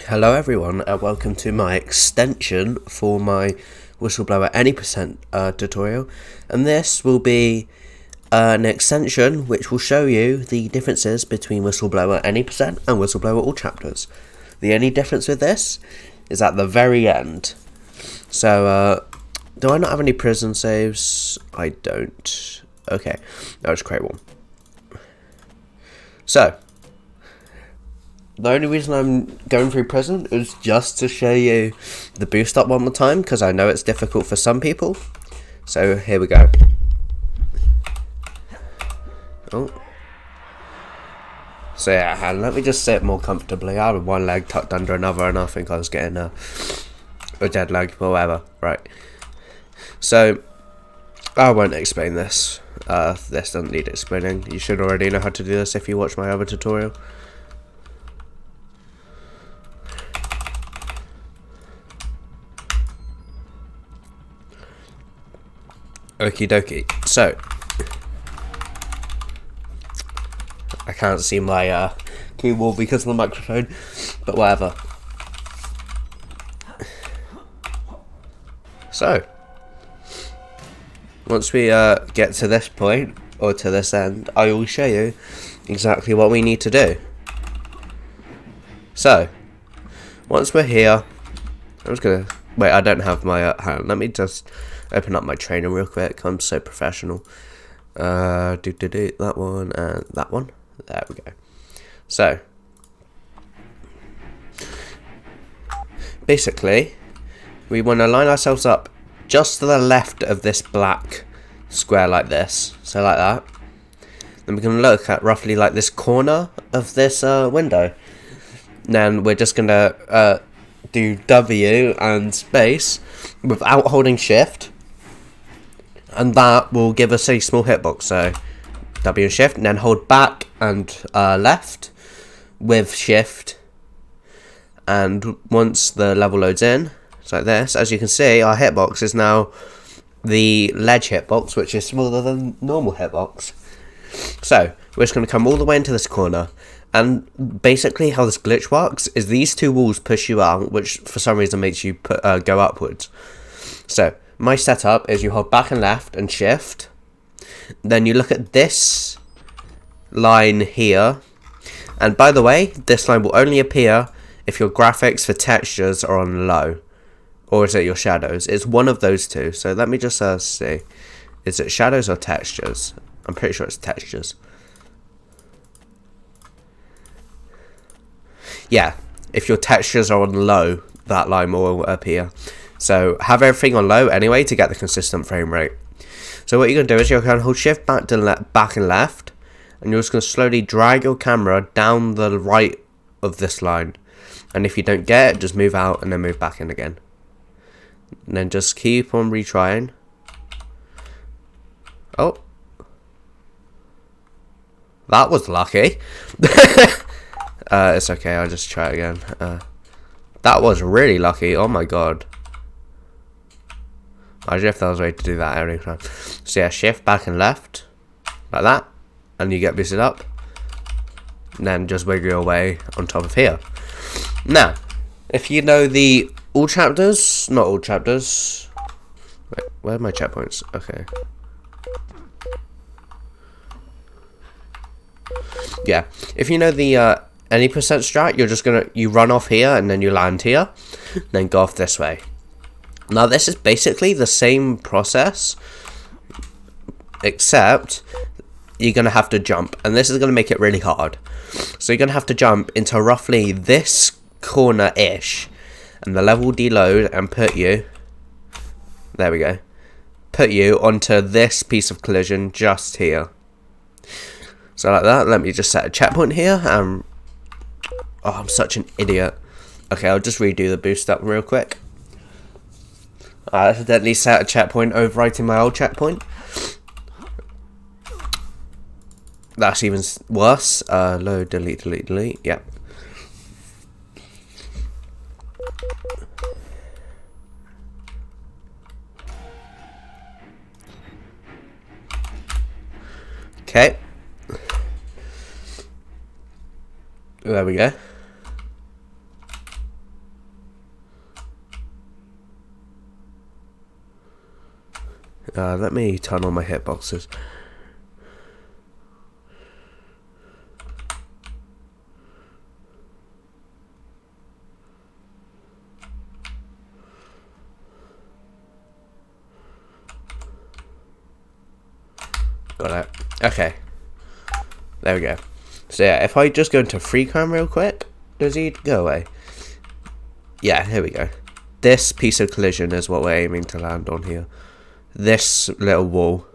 Hello everyone and welcome to my extension for my Whistleblower any percent tutorial, and this will be an extension which will show you the differences between Whistleblower any percent and Whistleblower all chapters. The only difference with this is at the very end. So do I not have any prison saves? I don't. Okay, I'll just create one. So the only reason I'm going through prison is just to show you the boost up one more time, because I know it's difficult for some people. So here we go. Oh. So yeah, and let me just sit more comfortably. I had one leg tucked under another and I think I was getting a dead leg or whatever. Right. So I won't explain this. This doesn't need explaining. You should already know how to do this if you watch my other tutorial. Okie dokie. So I can't see my keyboard because of the microphone, but whatever. So once we get to this point or to this end, I will show you exactly what we need to do. So once we're here, I'm just gonna wait. I don't have my hand. Let me just open up my trainer real quick. I'm so professional. That one and that one. There we go. So basically, we want to line ourselves up just to the left of this black square like this. So like that. Then we can look at roughly like this corner of this window. Then we're just gonna do W and space without holding shift, and that will give us a small hitbox. So W and shift, and then hold back and left with shift, and once the level loads in, it's like this. As you can see, our hitbox is now the ledge hitbox, which is smaller than normal hitbox. So we're just going to come all the way into this corner, and basically how this glitch works is these two walls push you out, which for some reason makes you go upwards. So my setup is you hold back and left and shift, then you look at this line here, and by the way, this line will only appear if your graphics for textures are on low, or is it your shadows? It's one of those two. So let me just see, is it shadows or textures? I'm pretty sure it's textures. Yeah, if your textures are on low, that line will appear. So have everything on low anyway to get the consistent frame rate. So what you're going to do is you're going to hold shift back and left, and you're just going to slowly drag your camera down the right of this line. And if you don't get it, just move out and then move back in again. And then just keep on retrying. Oh. That was lucky. It's okay, I'll just try it again. That was really lucky, oh my god. Imagine if there was a way to do that every time. So yeah, shift back and left, like that, and you get boosted up. And then just wiggle your way on top of here. Now, if you know the all chapters, not all chapters. Wait, where are my checkpoints? Okay. Yeah, if you know the any percent strat, you're just you run off here and then you land here, then go off this way. Now this is basically the same process, except you're gonna have to jump, and this is gonna make it really hard. So you're gonna have to jump into roughly this corner-ish, and the level will deload and put you, there we go, put you onto this piece of collision just here. So like that. Let me just set a checkpoint here. Oh, I'm such an idiot. Okay, I'll just redo the boost up real quick. I accidentally set a checkpoint overwriting my old checkpoint. That's even worse. Load, delete, delete, delete. Yep. Okay. There we go. Let me turn on my hitboxes. Got it. Okay. There we go. So yeah, if I just go into free cam real quick, does he go away? Yeah, here we go. This piece of collision is what we're aiming to land on here. This little wall.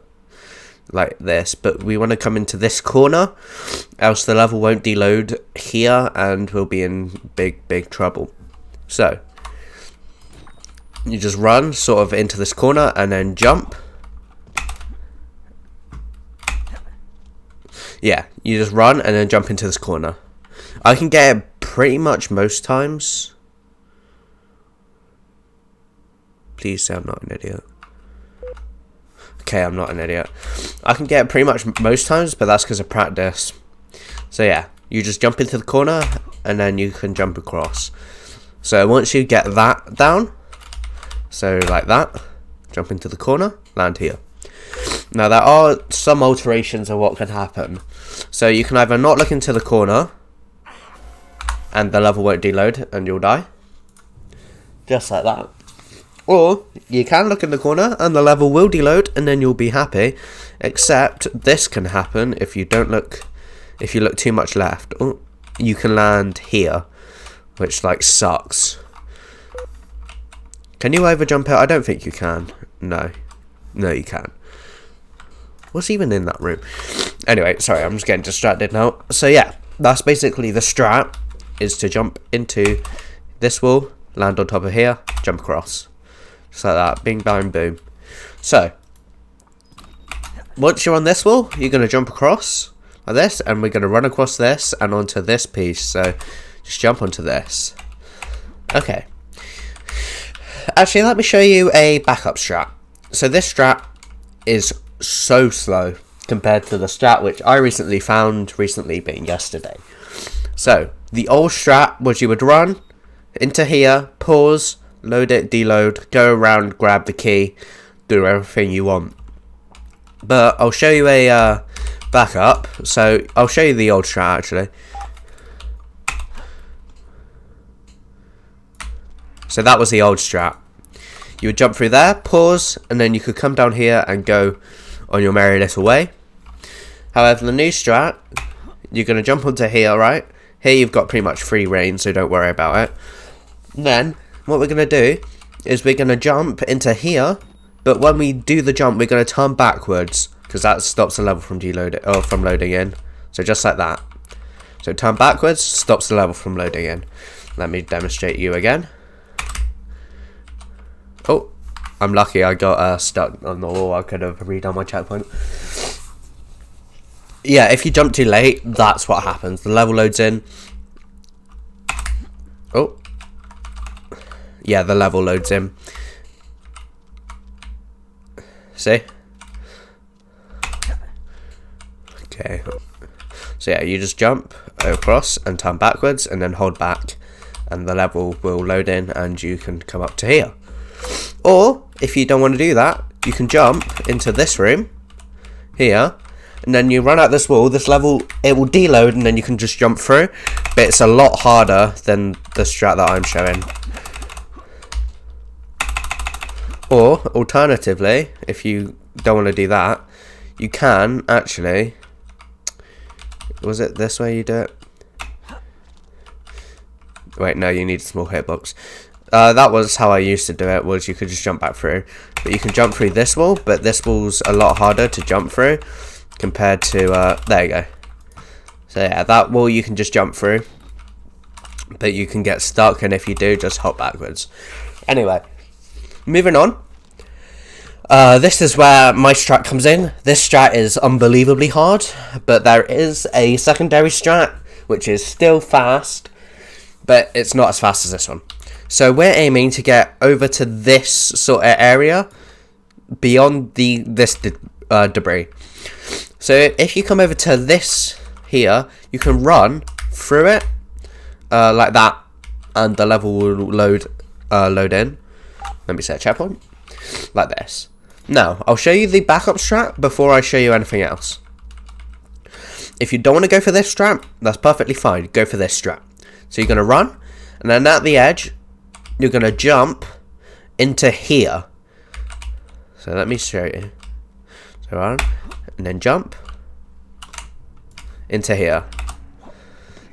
Like this. But we want to come into this corner, else the level won't deload here and we'll be in big trouble. So, you just run sort of into this corner and then jump. Yeah, you just run and then jump into this corner. I can get it pretty much most times. Please say I'm not an idiot. Okay, I'm not an idiot. I can get it pretty much most times, but that's because of practice. So yeah, you just jump into the corner and then you can jump across. So once you get that down, so like that, jump into the corner, land here. Now there are some alterations of what can happen. So you can either not look into the corner and the level won't deload and you'll die. Just like that. Or you can look in the corner and the level will deload and then you'll be happy. Except this can happen if you don't look, if you look too much left. Oh, you can land here, which like sucks. Can you over jump it? I don't think you can. No you can. What's even in that room? Anyway, sorry, I'm just getting distracted now. So yeah, that's basically the strat, is to jump into this wall, land on top of here, jump across. Just like that, bing, bang, boom. So, once you're on this wall, you're going to jump across like this, and we're going to run across this and onto this piece. So, just jump onto this. Okay. Actually, let me show you a backup strat. So this strat is so slow compared to the strat which I recently found, recently being yesterday. So, the old strat was you would run into here, pause, load it, deload, go around, grab the key, do everything you want. But I'll show you a backup. So, I'll show you the old strat actually. So that was the old strat. You would jump through there, pause, and then you could come down here and go on your merry little way. However, the new strat, you're going to jump onto here, right? Here you've got pretty much free reign, so don't worry about it. Then, what we're going to do is we're going to jump into here, but when we do the jump, we're going to turn backwards, because that stops the level from from loading in. So just like that. So turn backwards, stops the level from loading in. Let me demonstrate you again. Oh, I'm lucky I got stuck on the wall. I could have redone my checkpoint. Yeah, if you jump too late, that's what happens. The level loads in. Oh. Yeah, the level loads in. See? Okay. So yeah, you just jump across and turn backwards and then hold back. And the level will load in and you can come up to here. Or, if you don't want to do that, you can jump into this room, here, and then you run out this wall, this level, it will deload, and then you can just jump through, but it's a lot harder than the strat that I'm showing. Or, alternatively, if you don't want to do that, you can actually, was it this way you do it? Wait, no, you need a small hitbox. That was how I used to do it, was you could just jump back through. But you can jump through this wall, but this wall's a lot harder to jump through compared to, there you go. So yeah, that wall you can just jump through, but you can get stuck, and if you do, just hop backwards. Anyway, moving on. This is where my strat comes in. This strat is unbelievably hard, but there is a secondary strat, which is still fast, but it's not as fast as this one. So we're aiming to get over to this sort of area beyond this debris. So if you come over to this here, you can run through it like that, and the level will load in. Let me set a checkpoint like this. Now, I'll show you the backup strat before I show you anything else. If you don't want to go for this strat, that's perfectly fine. Go for this strat. So you're going to run, and then at the edge, you're going to jump into here. So let me show you. So run, and then jump into here.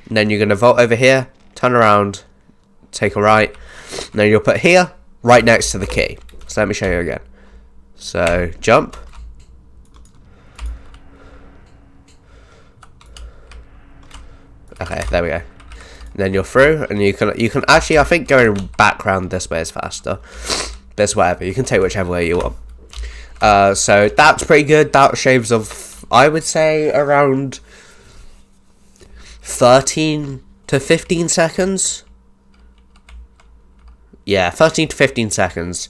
And then you're going to vault over here, turn around, take a right, and then you'll put here, right next to the key. So let me show you again. So jump. Okay, there we go. And then you're through, and you can actually, I think going back round this way is faster. But it's whatever, you can take whichever way you want. So that's pretty good. That shaves off, I would say, around 13 to 15 seconds. Yeah, 13 to 15 seconds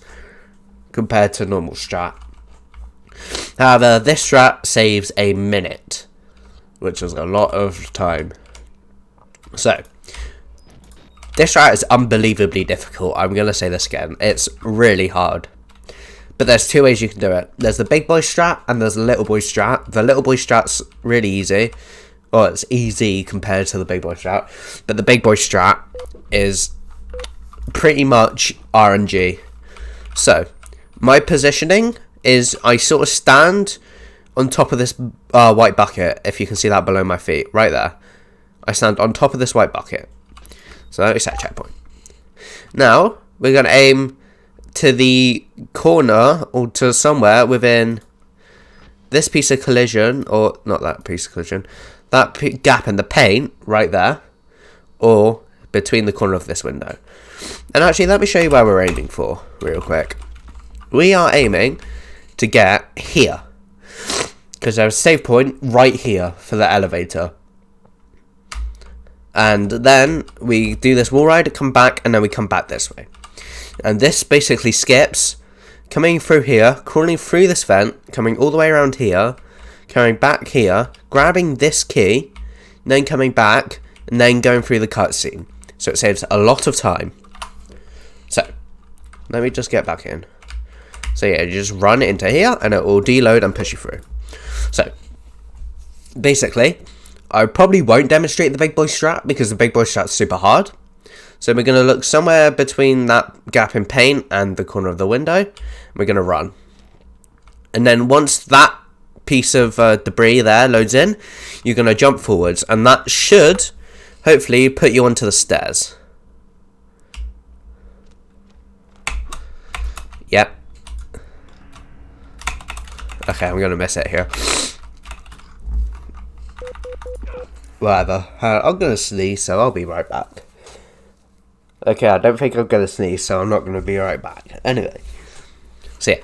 compared to normal strat. However, this strat saves a minute, which is a lot of time. So, this strat is unbelievably difficult. I'm going to say this again. It's really hard. But there's two ways you can do it. There's the big boy strat and there's the little boy strat. The little boy strat's really easy. Well, it's easy compared to the big boy strat. But the big boy strat is pretty much RNG. So, my positioning is I sort of stand on top of this white bucket. If you can see that below my feet. Right there. I stand on top of this white bucket. So let me set a checkpoint. Now, we're going to aim to the corner or to somewhere within this piece of collision, or not that piece of collision, that gap in the paint right there, or between the corner of this window. And actually, let me show you where we're aiming for real quick. We are aiming to get here, because there's a save point right here for the elevator. And then we do this wall ride, come back, and then we come back this way. And this basically skips coming through here, crawling through this vent, coming all the way around here, coming back here, grabbing this key, then coming back, and then going through the cutscene. So it saves a lot of time. So, let me just get back in. So yeah, you just run into here, and it will deload and push you through. So, basically, I probably won't demonstrate the big boy strat because the big boy strat's super hard. So we're going to look somewhere between that gap in paint and the corner of the window. And we're going to run. And then once that piece of debris there loads in, you're going to jump forwards. And that should hopefully put you onto the stairs. Yep. Okay, I'm going to miss it here. Whatever. I'm going to sneeze, so I'll be right back. Okay, I don't think I'm going to sneeze, so I'm not going to be right back. Anyway. So yeah.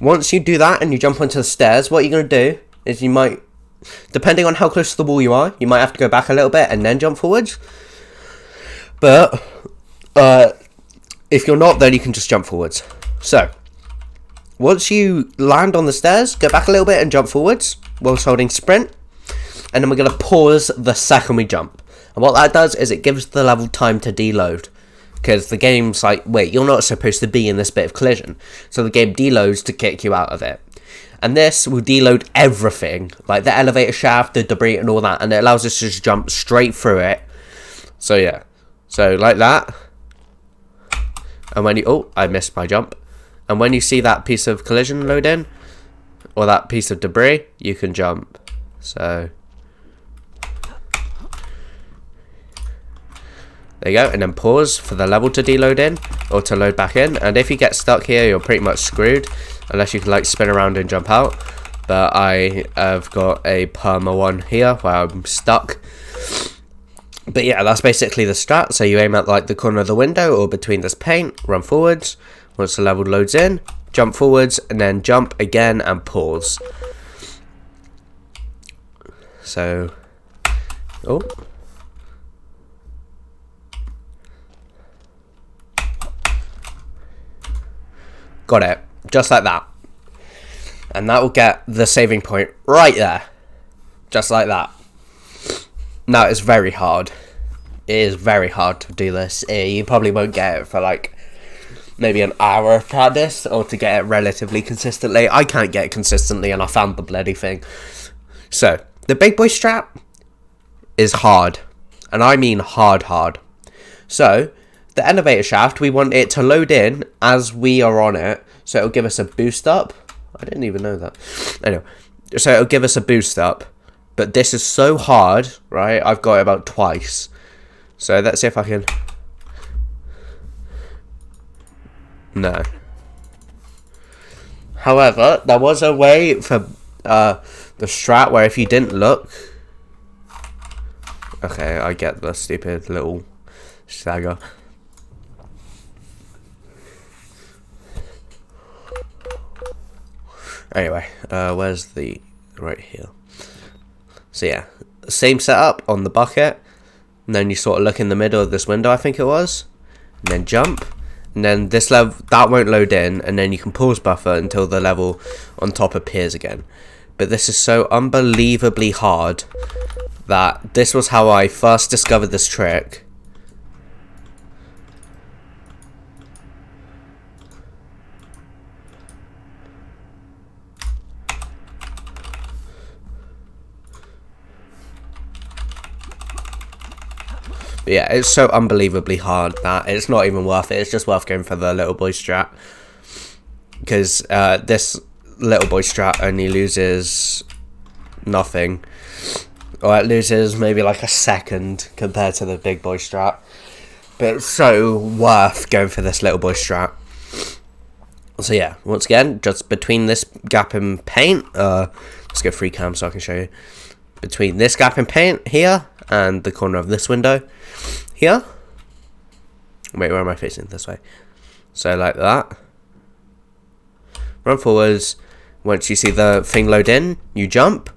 Once you do that and you jump onto the stairs, what you're going to do is you might, depending on how close to the wall you are, you might have to go back a little bit and then jump forwards. But, if you're not, then you can just jump forwards. So, once you land on the stairs, go back a little bit and jump forwards whilst holding sprint. And then we're going to pause the second we jump. And what that does is it gives the level time to deload. Because the game's like, wait, you're not supposed to be in this bit of collision. So the game deloads to kick you out of it. And this will deload everything. Like the elevator shaft, the debris and all that. And it allows us to just jump straight through it. So yeah. So like that. And when you... Oh, I missed my jump. And when you see that piece of collision load in, or that piece of debris, you can jump. So... there you go, and then pause for the level to deload in, or to load back in. And if you get stuck here, you're pretty much screwed, unless you can like spin around and jump out. But I have got a perma one here, where I'm stuck. But yeah, that's basically the strat. So you aim at like the corner of the window, or between this paint, run forwards. Once the level loads in, jump forwards, and then jump again and pause. So, oh. Got it. Just like that. And that will get the saving point right there. Just like that. Now, it's very hard. It is very hard to do this. You probably won't get it for like maybe an hour of practice or to get it relatively consistently. I can't get it consistently, and I found the bloody thing. So, the big boy strap is hard, and I mean hard. So, the elevator shaft, we want it to load in as we are on it, so it'll give us a boost up. I didn't even know that. Anyway, so it'll give us a boost up, but this is so hard, right? I've got it about twice. So let's see if I can... No. However, there was a way for the strap where if you didn't look... Okay, I get the stupid little stagger. Anyway, where's the... Right here. So yeah, same setup on the bucket. And then you sort of look in the middle of this window, I think it was. And then jump. And then this level, that won't load in. And then you can pause buffer until the level on top appears again. But this is so unbelievably hard that this was how I first discovered this trick. But yeah, it's so unbelievably hard that it's not even worth it. It's just worth going for the little boy strat. Because this little boy strat only loses nothing. Or it loses maybe like a second compared to the big boy strat. But it's so worth going for this little boy strat. So yeah, once again, just between this gap in paint. Let's go free cam so I can show you. Between this gap in paint here and the corner of this window here. Wait, where am I facing? This way. So like that. Run forwards. Once you see the thing load in, you jump.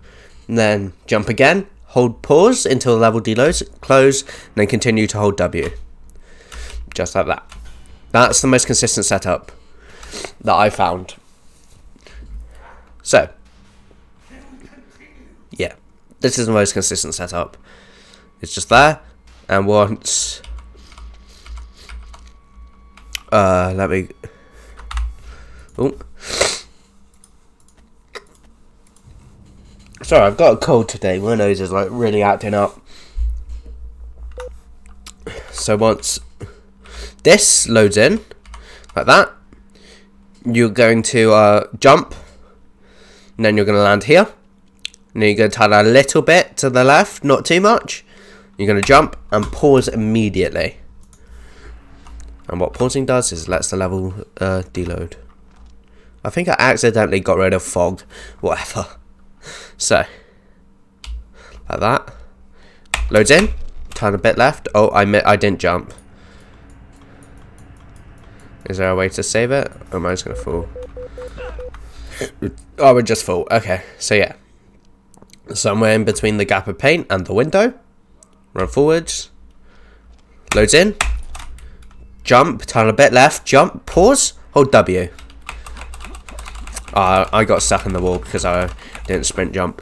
And then jump again. Hold pause until the level deloads. Close. And then continue to hold W. Just like that. That's the most consistent setup that I found. So. Yeah. This is the most consistent setup. It's just there. And once... let me... Oh. Sorry, I've got a cold today. My nose is like really acting up. So once this loads in, like that, you're going to jump. And then you're going to land here. And then you're going to turn a little bit to the left, not too much. You're going to jump and pause immediately. And what pausing does is lets the level deload. I think I accidentally got rid of fog. Whatever. So, like that. Loads in. Turn a bit left. Oh, I didn't jump. Is there a way to save it? Or am I just going to fall? Oh, I would just fall. Okay, so yeah. Somewhere in between the gap of paint and the window. Run forwards. Loads in. Jump. Turn a bit left. Jump. Pause. Hold W. I got stuck in the wall because I didn't sprint jump.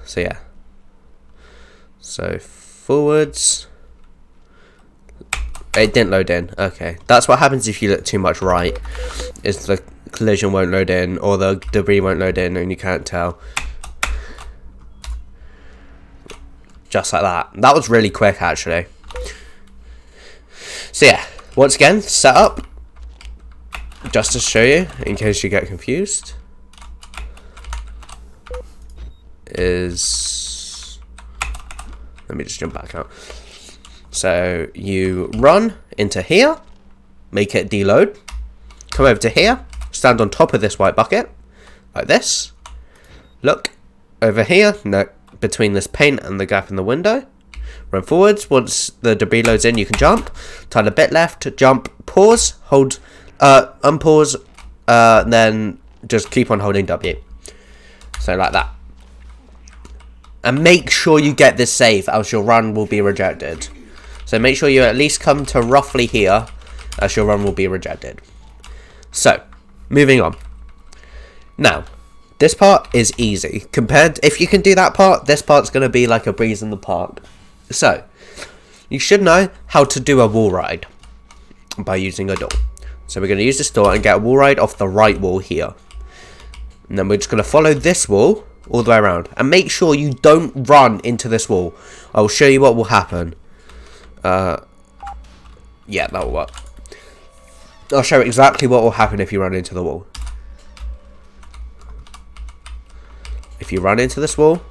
So yeah. So forwards. It didn't load in. Okay. That's what happens if you look too much right. Is the collision won't load in or the debris won't load in and you can't tell. Just like that. That was really quick actually. So yeah. Once again, set up. Just to show you, in case you get confused, is... Let me just jump back out. So, you run into here, make it deload, come over to here, stand on top of this white bucket, like this, look, over here, no, between this paint and the gap in the window, run forwards, once the debris loads in you can jump, turn a bit left, jump, pause, hold... unpause, then just keep on holding W. So like that. And make sure you get this safe, else your run will be rejected. So make sure you at least come to roughly here, else your run will be rejected. So, moving on. Now, this part is easy. If you can do that part, this part's going to be like a breeze in the park. So, you should know how to do a wall ride by using a door. So we're going to use this door and get a wall ride off the right wall here. And then we're just going to follow this wall all the way around. And make sure you don't run into this wall. I will show you what will happen. Yeah, that will work. I'll show you exactly what will happen if you run into the wall. If you run into this wall...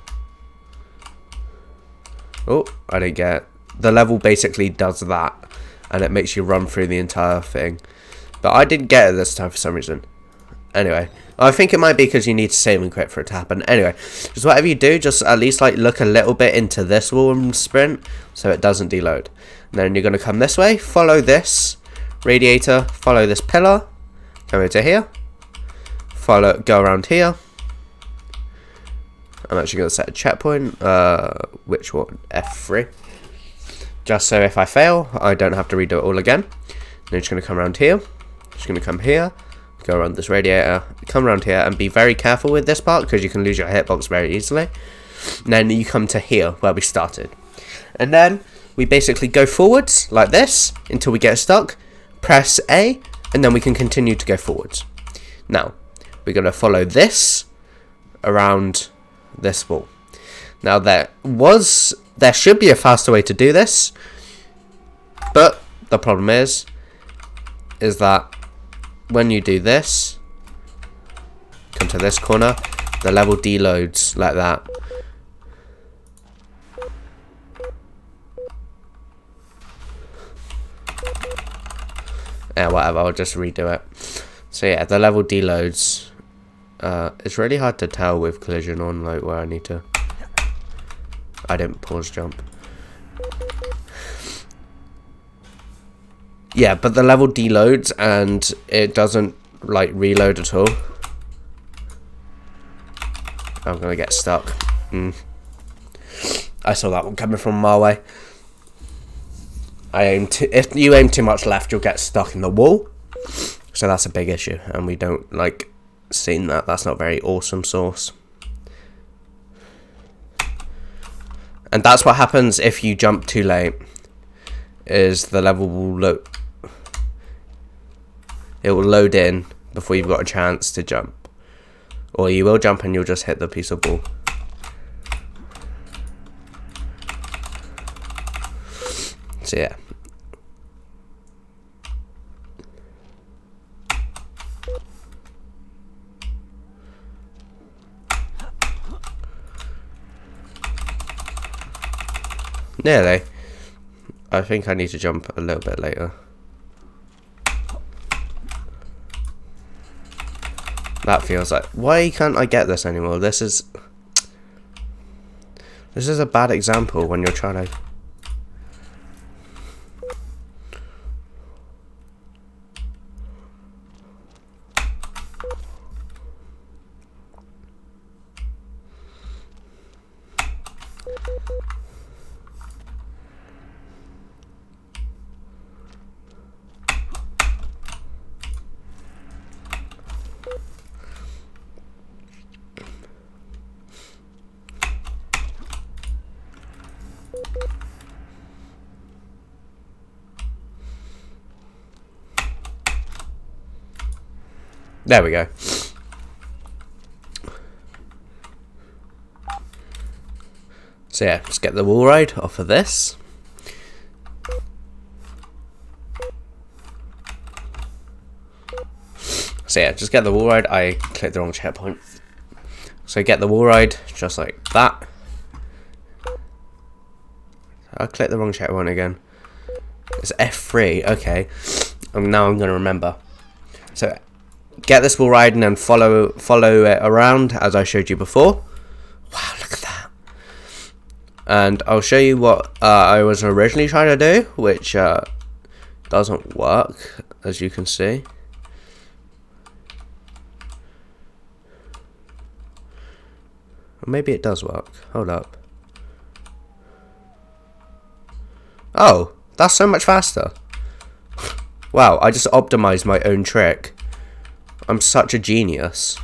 Oh, I didn't get it. The level basically does that. And it makes you run through the entire thing. But I didn't get it this time for some reason. Anyway, I think it might be because you need to save and quit for it to happen. Anyway, just whatever you do, just at least like look a little bit into this wall and sprint. So it doesn't deload. And then you're going to come this way. Follow this radiator. Follow this pillar. Come over to here. Go around here. I'm actually going to set a checkpoint. Which one? F3. Just so if I fail, I don't have to redo it all again. Then just going to come around here. Just going to come here. Go around this radiator. Come around here and be very careful with this part because you can lose your hitbox very easily. And then you come to here where we started. And then we basically go forwards like this until we get stuck. Press A and then we can continue to go forwards. Now, we're going to follow this around this wall. Now there should be a faster way to do this, but the problem is that when you do this, come to this corner, the level deloads like that. Yeah, whatever, I'll just redo it. So yeah, the level deloads. It's really hard to tell with collision on, like where I need to. I didn't pause jump. Yeah, but the level deloads and it doesn't like reload at all. I'm gonna get stuck. I saw that one coming from a mile away. If you aim too much left, you'll get stuck in the wall. So that's a big issue, and we don't like seeing that. That's not very awesome sauce. And that's what happens if you jump too late. Is the level will load. It will load in before you've got a chance to jump, or you will jump and you'll just hit the piece of ball. So yeah. Nearly. I think I need to jump a little bit later. That feels like... Why can't I get this anymore? This is a bad example when you're trying to... There we go. So yeah, let's get the wall ride off of this. So yeah, just get the wall ride. I clicked the wrong checkpoint. So get the wall ride just like that. I clicked the wrong checkpoint again. It's F3. Okay. Now I'm gonna remember. So get this wall ride and then follow it around as I showed you before. Wow, look at that. And I'll show you what I was originally trying to do, which doesn't work, as you can see. Or maybe it does work. Hold up. Oh, that's so much faster. Wow, I just optimized my own trick. I'm such a genius.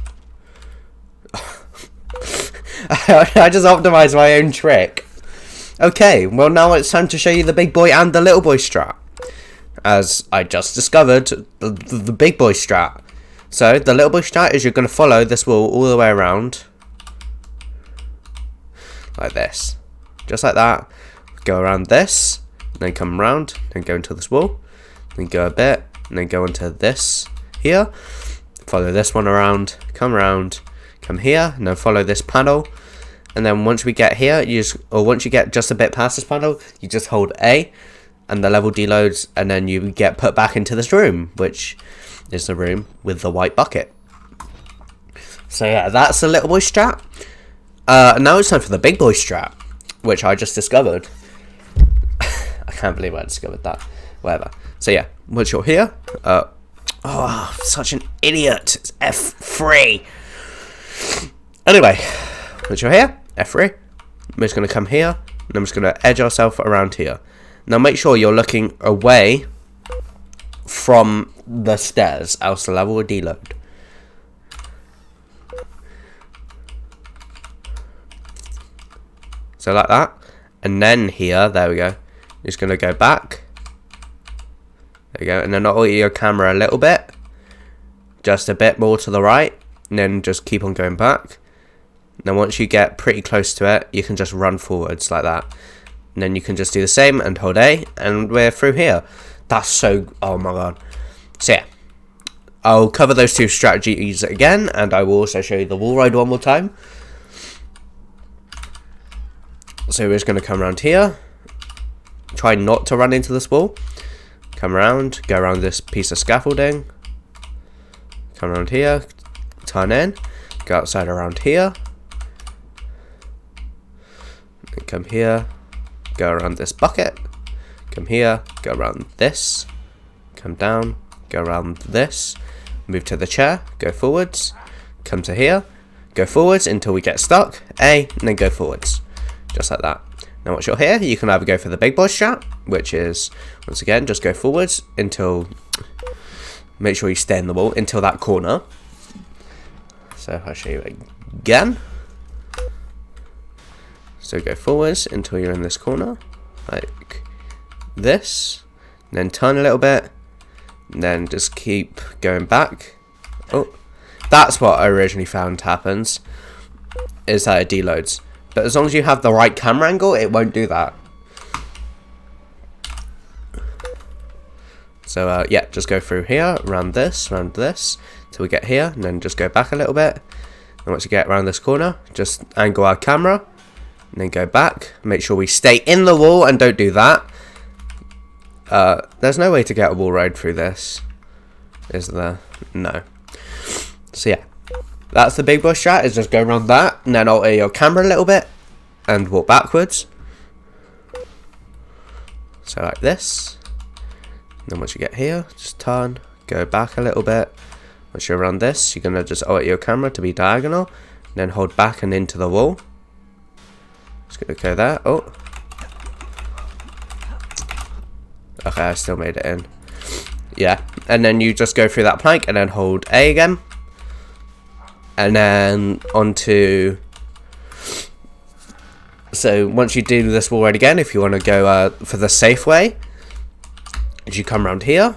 I just optimized my own trick. Okay, well now it's time to show you the big boy and the little boy strat. as I just discovered, the big boy strat. So the little boy strat is you're going to follow this wall all the way around, like this, just like that. Go around this, then come around, then go into this wall, then go a bit, and then go into this here. Follow this one around, come here, and then follow this panel. And then once we get here, once you get just a bit past this panel, you just hold A, and the level deloads, and then you get put back into this room, which is the room with the white bucket. So yeah, that's the little boy strat. Now it's time for the big boy strat, which I just discovered. I can't believe I discovered that. Whatever. So yeah, once you're here, oh, such an idiot. It's F3. Anyway, once you're here, F3. I'm just going to come here, and I'm just going to edge ourselves around here. Now make sure you're looking away from the stairs, else the level will deload. So like that. And then here, there we go. You're just going to go back. There you go. And then alter your camera a little bit. Just a bit more to the right. And then just keep on going back. Then once you get pretty close to it, you can just run forwards like that. And then you can just do the same and hold A, and we're through here. That's so, oh my god. So yeah, I'll cover those two strategies again, and I will also show you the wall ride one more time. So we're just going to come around here. Try not to run into this wall. Come around, go around this piece of scaffolding. Come around here, turn in, go outside around here. Come here, go around this bucket, come here, go around this, come down, go around this, move to the chair, go forwards, come to here, go forwards until we get stuck, A, and then go forwards, just like that. Now once you're here, you can either go for the big boy strat, which is, once again, just go forwards until, make sure you stay in the wall until that corner. So I'll show you again. So go forwards until you're in this corner, like this, and then turn a little bit, and then just keep going back. Oh, that's what I originally found happens, is that it deloads. But as long as you have the right camera angle, it won't do that. So yeah, just go through here, around this, till we get here, and then just go back a little bit. And once you get around this corner, just angle our camera. And then go back, make sure we stay in the wall and don't do that. There's no way to get a wall ride through this, is there? No. So yeah, that's the big boy strat, is just go around that, and then alter your camera a little bit, and walk backwards. So like this. And then once you get here, just turn, go back a little bit. Once you're around this, you're going to just alter your camera to be diagonal, and then hold back and into the wall. Just gonna go there. Oh. Okay, I still made it in. Yeah. And then you just go through that plank and then hold A again. And then onto... So once you do this wall ride again, if you want to go for the safe way, is you come around here,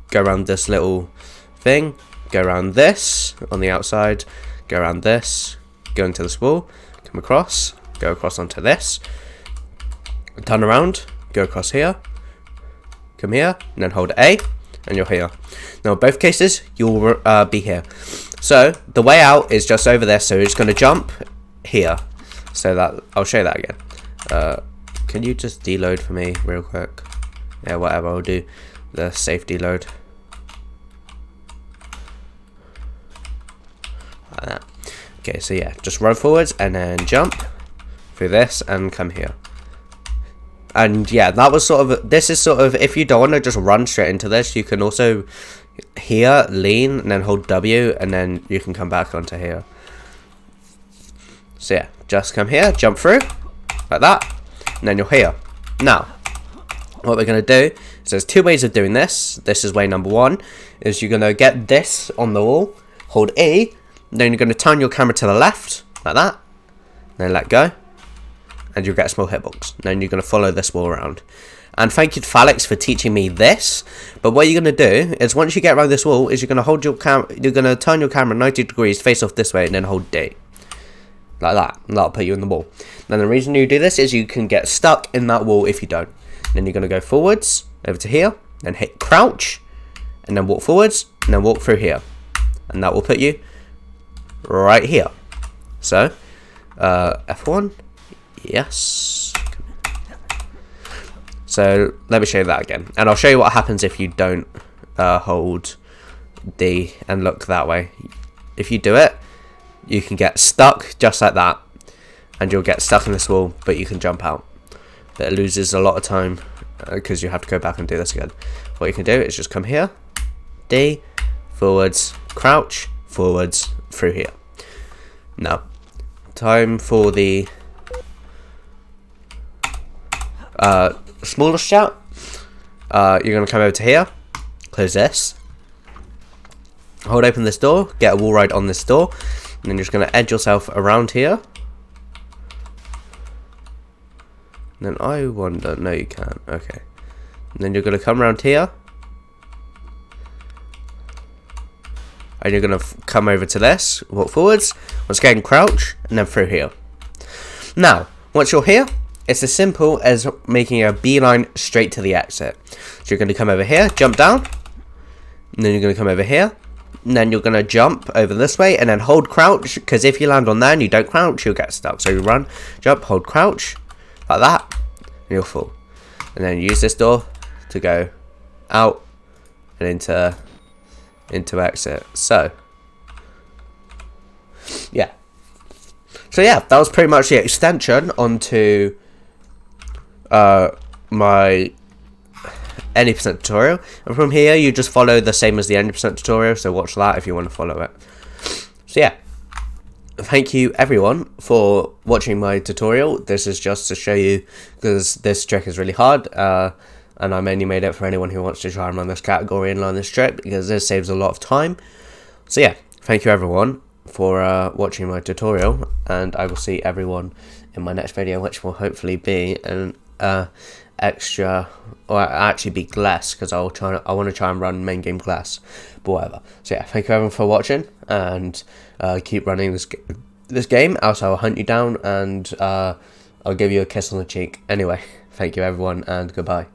go around this little thing, go around this on the outside, go around this, go into this wall, come across, go across onto this, turn around, go across here, come here, and then hold A, and you're here. Now in both cases, you'll be here. So the way out is just over there, so you're just going to jump here. So that, I'll show you that again. Can you just deload for me real quick? Yeah, whatever, I'll do the safe deload. Like that. Okay, so yeah, just run forwards and then jump through this and come here. And yeah, that was sort of, this is sort of, if you don't want to just run straight into this, you can also here lean and then hold W, and then you can come back onto here. So yeah, just come here, jump through like that, and then you're here. Now what we're going to do is, there's two ways of doing this. This is way number one, is you're going to get this on the wall, hold E, and then you're going to turn your camera to the left like that, then let go, and you'll get a small hitbox. Then you're going to follow this wall around. And thank you to Felix for teaching me this. But what you're going to do is once you get around this wall, is you're going to hold your you're going to turn your camera 90 degrees, face off this way, and then hold D. Like that. And that'll put you in the wall. Now the reason you do this is you can get stuck in that wall if you don't. Then you're going to go forwards, over to here, then hit crouch, and then walk forwards, and then walk through here. And that will put you right here. So, F1. Yes. So let me show you that again, and I'll show you what happens if you don't hold D and look that way. If you do it, you can get stuck just like that, and you'll get stuck in this wall, but you can jump out. But it loses a lot of time because you have to go back and do this again. What you can do is just come here, D, forwards, crouch, forwards, through here. Now, time for the smallest shot. You're going to come over to here, close this, hold open this door, get a wall ride on this door, and then you're just going to edge yourself around here. And then I wonder, no you can't, okay. And then you're going to come around here, and you're going to come over to this, walk forwards, once again crouch, and then through here. Now, once you're here, it's as simple as making a beeline straight to the exit. So you're going to come over here, jump down, and then you're going to come over here, and then you're going to jump over this way, and then hold crouch, because if you land on there and you don't crouch, you'll get stuck. So you run, jump, hold crouch, like that, and you'll fall. And then use this door to go out and into exit. So yeah. So yeah, that was pretty much the extension onto my any percent tutorial, and from here you just follow the same as the any percent tutorial, so watch that if you want to follow it. So yeah, thank you everyone for watching my tutorial. This is just to show you, because this trick is really hard, and I mainly made it for anyone who wants to try and run this category and learn this trick, because this saves a lot of time. So yeah, thank you everyone for watching my tutorial, and I will see everyone in my next video, which will hopefully be an extra, or actually be less, because I want to try and run main game class, but whatever. So yeah, thank you everyone for watching, and keep running this game, else I'll hunt you down, and I'll give you a kiss on the cheek. Anyway, thank you everyone, and goodbye.